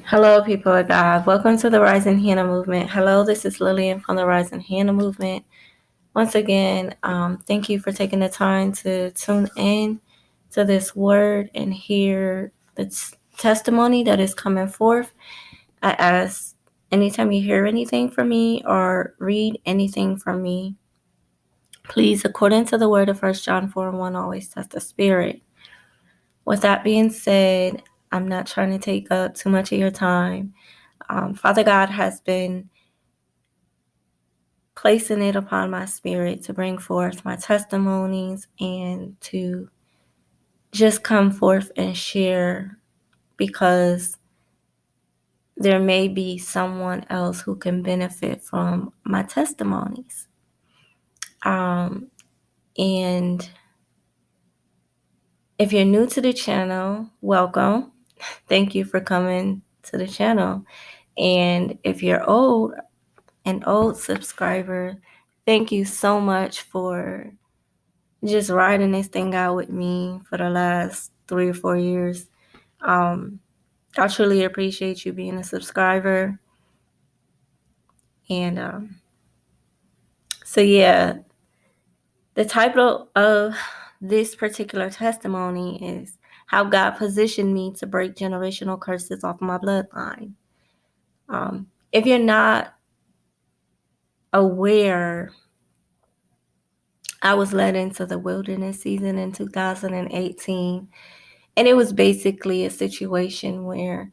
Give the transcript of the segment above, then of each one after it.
Hello, people of God. Welcome to the Rising Hannah Movement. Hello, this is Lillian from the Rising Hannah Movement. Once again, thank you for taking the time to tune in to this word and hear the testimony that is coming forth. I ask anytime you hear anything from me or read anything from me, please, according to the word of 1 John 4:1, always test the spirit. With that being said, I'm not trying to take up too much of your time. Father God has been placing it upon my spirit to bring forth my testimonies and to just come forth and share because there may be someone else who can benefit from my testimonies. And if you're new to the channel, welcome. Thank you for coming to the channel. And if you're an old subscriber, thank you so much for just riding this thing out with me for the last 3 or 4 years. I truly appreciate you being a subscriber. And so, yeah, the title of this particular testimony is How God Positioned Me to Break Generational Curses Off My Bloodline. If you're not aware, I was led into the wilderness season in 2018. And it was basically a situation where,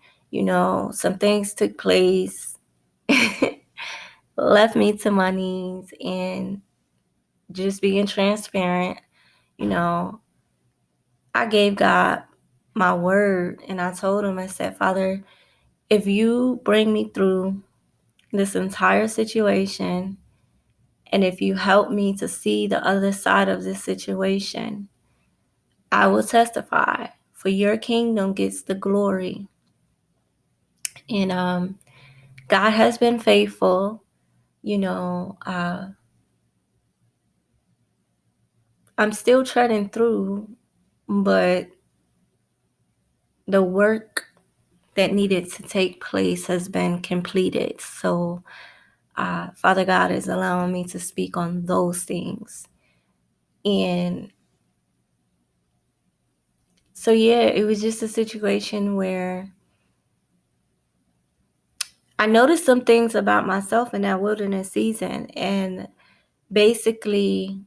some things took place, left me to my knees, and just being transparent, I gave God my word and I told him, I said, Father, if you bring me through this entire situation and if you help me to see the other side of this situation, I will testify, for your kingdom gets the glory. And God has been faithful. I'm still treading through, but the work that needed to take place has been completed. So, Father God is allowing me to speak on those things. And so, yeah, it was just a situation where I noticed some things about myself in that wilderness season. And basically,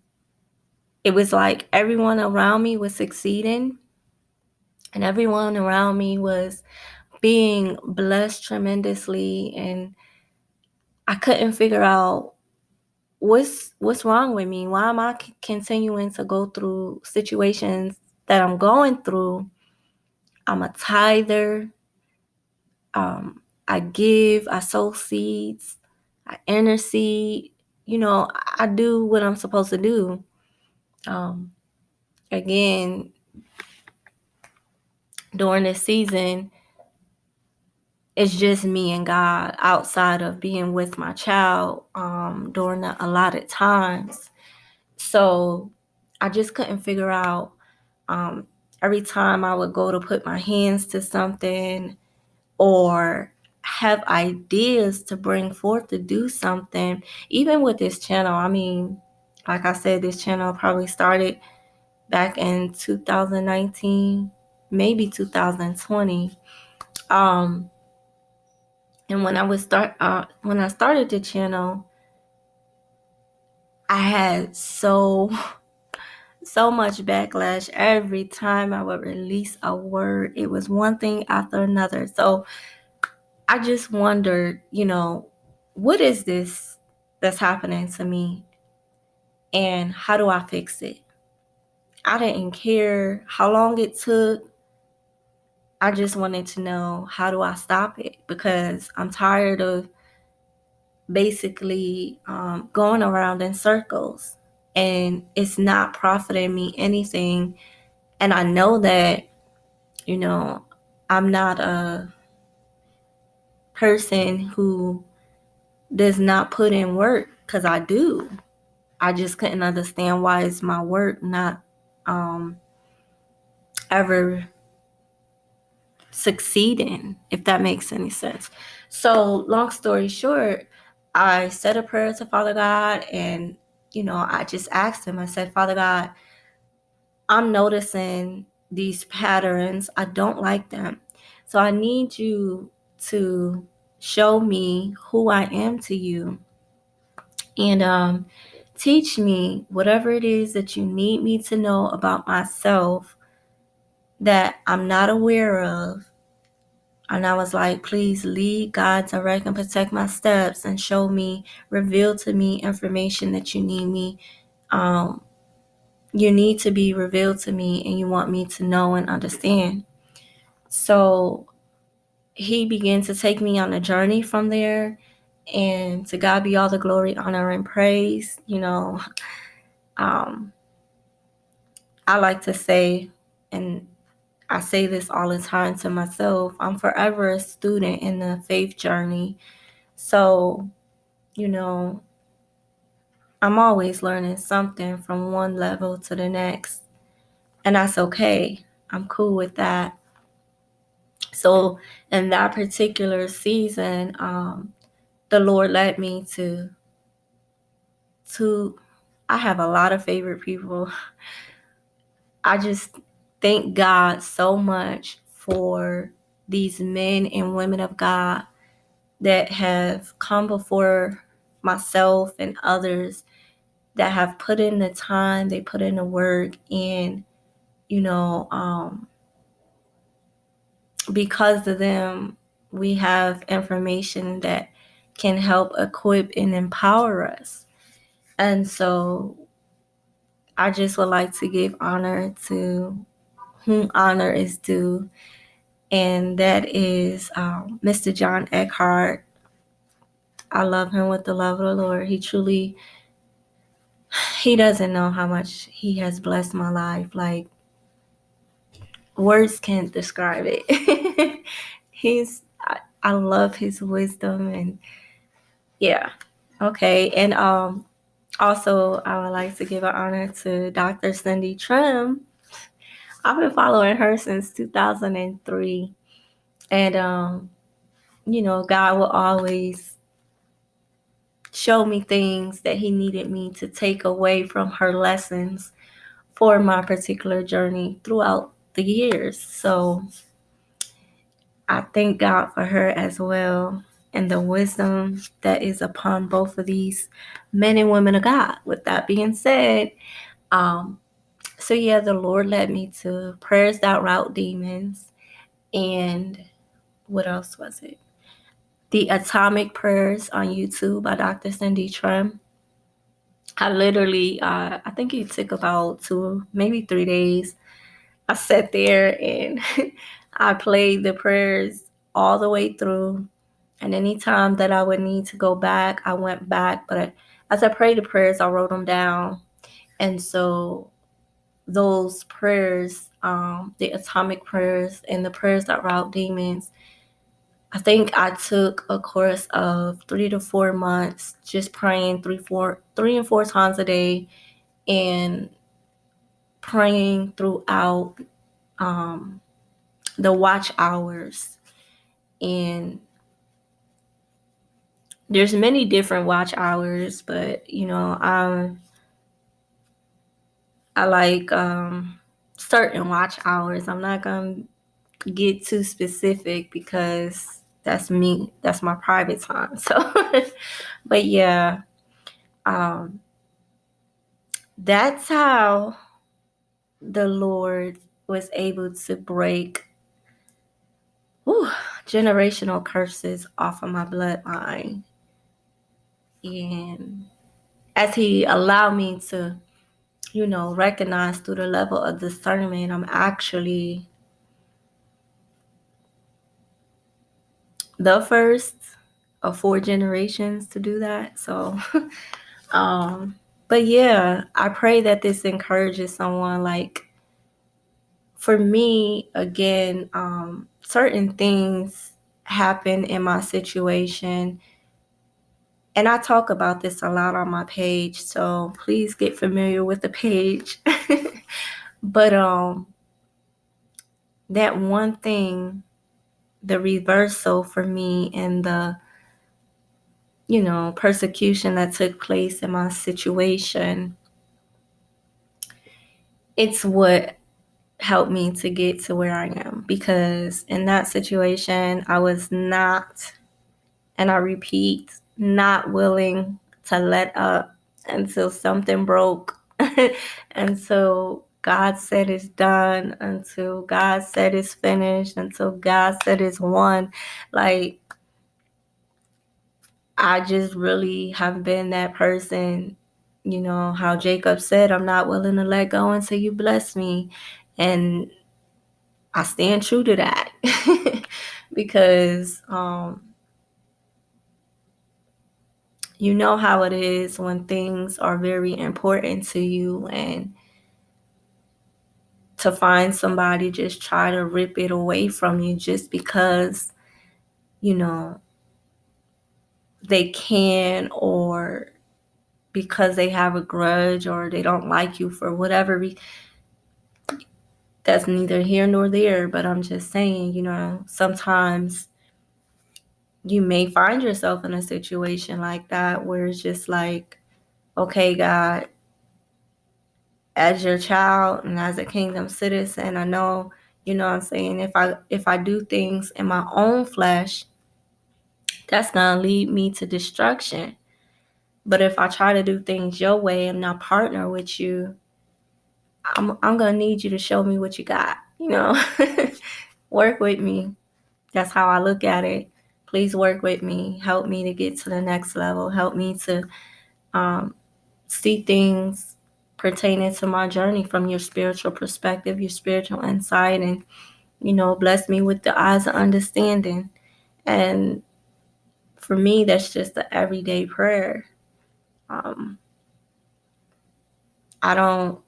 it was like everyone around me was succeeding and everyone around me was being blessed tremendously, and I couldn't figure out what's wrong with me. Why am I continuing to go through situations that I'm going through? I'm a tither. I sow seeds, I intercede. I do what I'm supposed to do. Again, during this season, it's just me and God outside of being with my child during the allotted times. So I just couldn't figure out, every time I would go to put my hands to something or have ideas to bring forth to do something, even with this channel. I mean, like I said, this channel probably started back in 2019, maybe 2020. And when I started the channel, I had so much backlash every time I would release a word. It was one thing after another. So I just wondered, what is this that's happening to me and how do I fix it? I didn't care how long it took. I just wanted to know, how do I stop it? Because I'm tired of basically going around in circles and it's not profiting me anything. And I know that, I'm not a person who does not put in work, because I do. I just couldn't understand why is my work not ever succeeding, if that makes any sense. So long story short, I said a prayer to Father God, and I just asked him. I said, Father God, I'm noticing these patterns. I don't like them. So I need you to show me who I am to you, and teach me whatever it is that you need me to know about myself that I'm not aware of. And I was like, please lead, guide, direct, and protect my steps, and show me, reveal to me information that you need me. You need to be revealed to me, and you want me to know and understand. So he began to take me on a journey from there. And to God be all the glory, honor, and praise. I like to say, and I say this all the time to myself, I'm forever a student in the faith journey. So, I'm always learning something from one level to the next. And that's okay. I'm cool with that. So in that particular season, the Lord led me to I have a lot of favorite people. I just thank God so much for these men and women of God that have come before myself and others that have put in the time, they put in the work, and because of them, we have information that can help equip and empower us. And so I just would like to give honor to whom honor is due, and that is Mr. John Eckhart. I love him with the love of the Lord. He doesn't know how much he has blessed my life. Like, words can't describe it. I love his wisdom, and yeah. Okay. And also I would like to give an honor to Dr. Cindy Trim. I've been following her since 2003. And God will always show me things that he needed me to take away from her lessons for my particular journey throughout the years. So I thank God for her as well, and the wisdom that is upon both of these men and women of God. With that being said, so yeah, the Lord led me to Prayers That Rout Demons, and what else was it? The Atomic Prayers on YouTube by Dr. Cindy Trim. I literally, I think it took about 2, maybe 3 days. I sat there and I played the prayers all the way through. And anytime that I would need to go back, I went back. But as I prayed the prayers, I wrote them down. And so those prayers, the atomic prayers and the prayers that rout demons, I think I took a course of 3 to 4 months just praying 3 and 4 times a day, and praying throughout the watch hours. And there's many different watch hours, but I like certain watch hours. I'm not gonna get too specific because that's me. That's my private time. So, but yeah, that's how the Lord was able to break generational curses off of my bloodline. And as he allowed me to, recognize through the level of discernment, I'm actually the first of 4 generations to do that. So, but yeah, I pray that this encourages someone. Like, for me, again, certain things happen in my situation, and I talk about this a lot on my page, so please get familiar with the page. But that one thing the reversal for me and the, persecution that took place in my situation, it's what helped me to get to where I am. Because in that situation, I was not, and I repeat, not willing to let up until something broke, until God said it's done, until God said it's finished, until God said it's won. Like, I just really have been that person, how Jacob said, I'm not willing to let go until you bless me. And I stand true to that because you know how it is when things are very important to you, and to find somebody just try to rip it away from you just because, they can, or because they have a grudge, or they don't like you for whatever reason. That's neither here nor there, but I'm just saying, sometimes you may find yourself in a situation like that where it's just like, okay, God, as your child and as a kingdom citizen, I know, what I'm saying, if I do things in my own flesh, that's gonna lead me to destruction. But if I try to do things your way and not partner with you, I'm gonna need you to show me what you got, work with me. That's how I look at it. Please work with me. Help me to get to the next level. Help me to see things pertaining to my journey from your spiritual perspective, your spiritual insight, and, bless me with the eyes of understanding. And for me, that's just an everyday prayer. I don't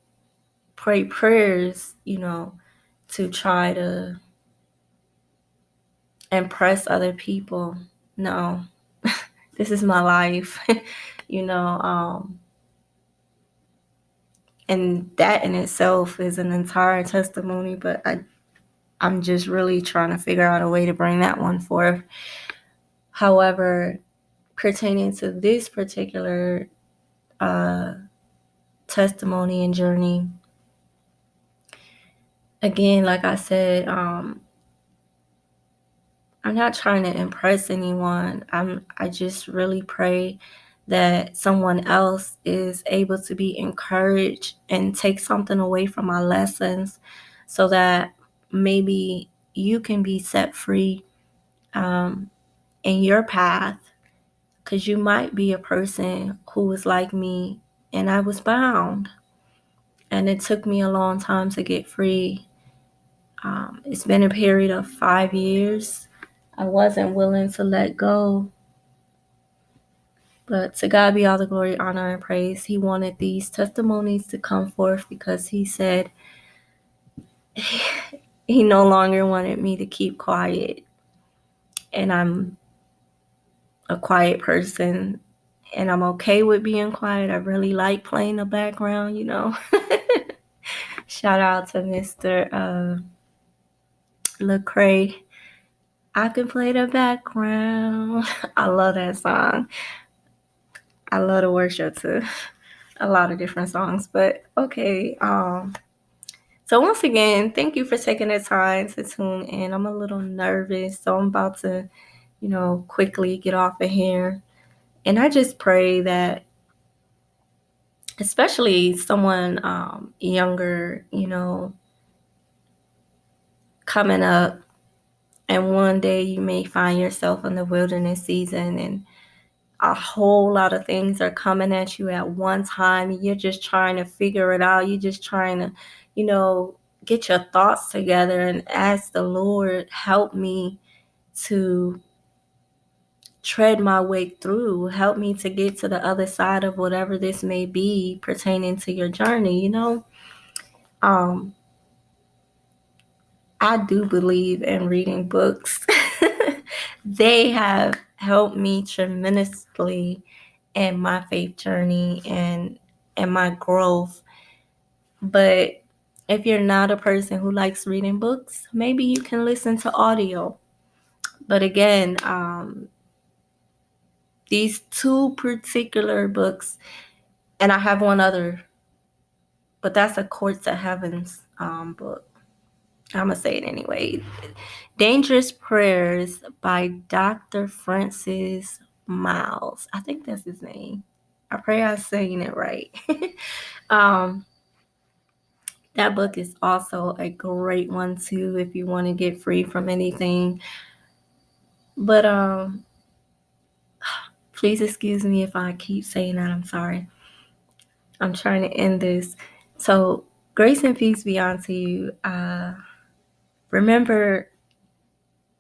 pray prayers, to try to impress other people. No, this is my life, you know. And that in itself is an entire testimony, but I'm just really trying to figure out a way to bring that one forth. However, pertaining to this particular testimony and journey, again, like I said, I'm not trying to impress anyone. I just really pray that someone else is able to be encouraged and take something away from my lessons, so that maybe you can be set free in your path, because you might be a person who was like me and I was bound, and it took me a long time to get free. It's been a period of 5 years. I wasn't willing to let go. But to God be all the glory, honor, and praise. He wanted these testimonies to come forth because he said he no longer wanted me to keep quiet. And I'm a quiet person, and I'm okay with being quiet. I really like playing the background, Shout out to Mr. Lecrae. I can play the background. I love that song. I love to worship to a lot of different songs, but okay. So once again, thank you for taking the time to tune in. I'm a little nervous, so I'm about to, quickly get off of here. And I just pray that, especially someone younger, coming up, and one day you may find yourself in the wilderness season, and a whole lot of things are coming at you at one time. You're just trying to figure it out. You're just trying to, get your thoughts together and ask the Lord, help me to tread my way through. Help me to get to the other side of whatever this may be pertaining to your journey, I do believe in reading books. They have helped me tremendously in my faith journey and my growth. But if you're not a person who likes reading books, maybe you can listen to audio. But again, these two particular books, and I have one other, but that's a Courts of Heavens book. I'm going to say it anyway. Dangerous Prayers by Dr. Francis Miles. I think that's his name. I pray I'm saying it right. That book is also a great one too if you want to get free from anything. But please excuse me if I keep saying that. I'm sorry. I'm trying to end this. So grace and peace be unto you. Remember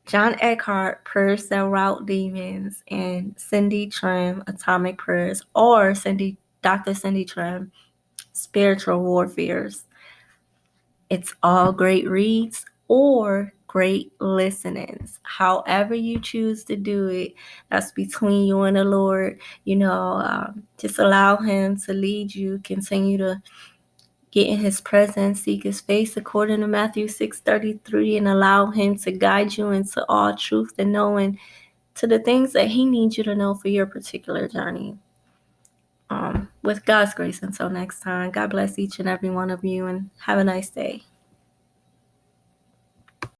John Eckhart, Prayers That Rout Demons, and Cindy Trim, Atomic Prayers, or Dr. Cindy Trim, Spiritual Warfares. It's all great reads or great listenings. However you choose to do it, that's between you and the Lord. Just allow Him to lead you. Continue to get in His presence, seek His face according to Matthew 6:33, and allow Him to guide you into all truth and knowing to the things that He needs you to know for your particular journey. With God's grace, until next time, God bless each and every one of you, and have a nice day.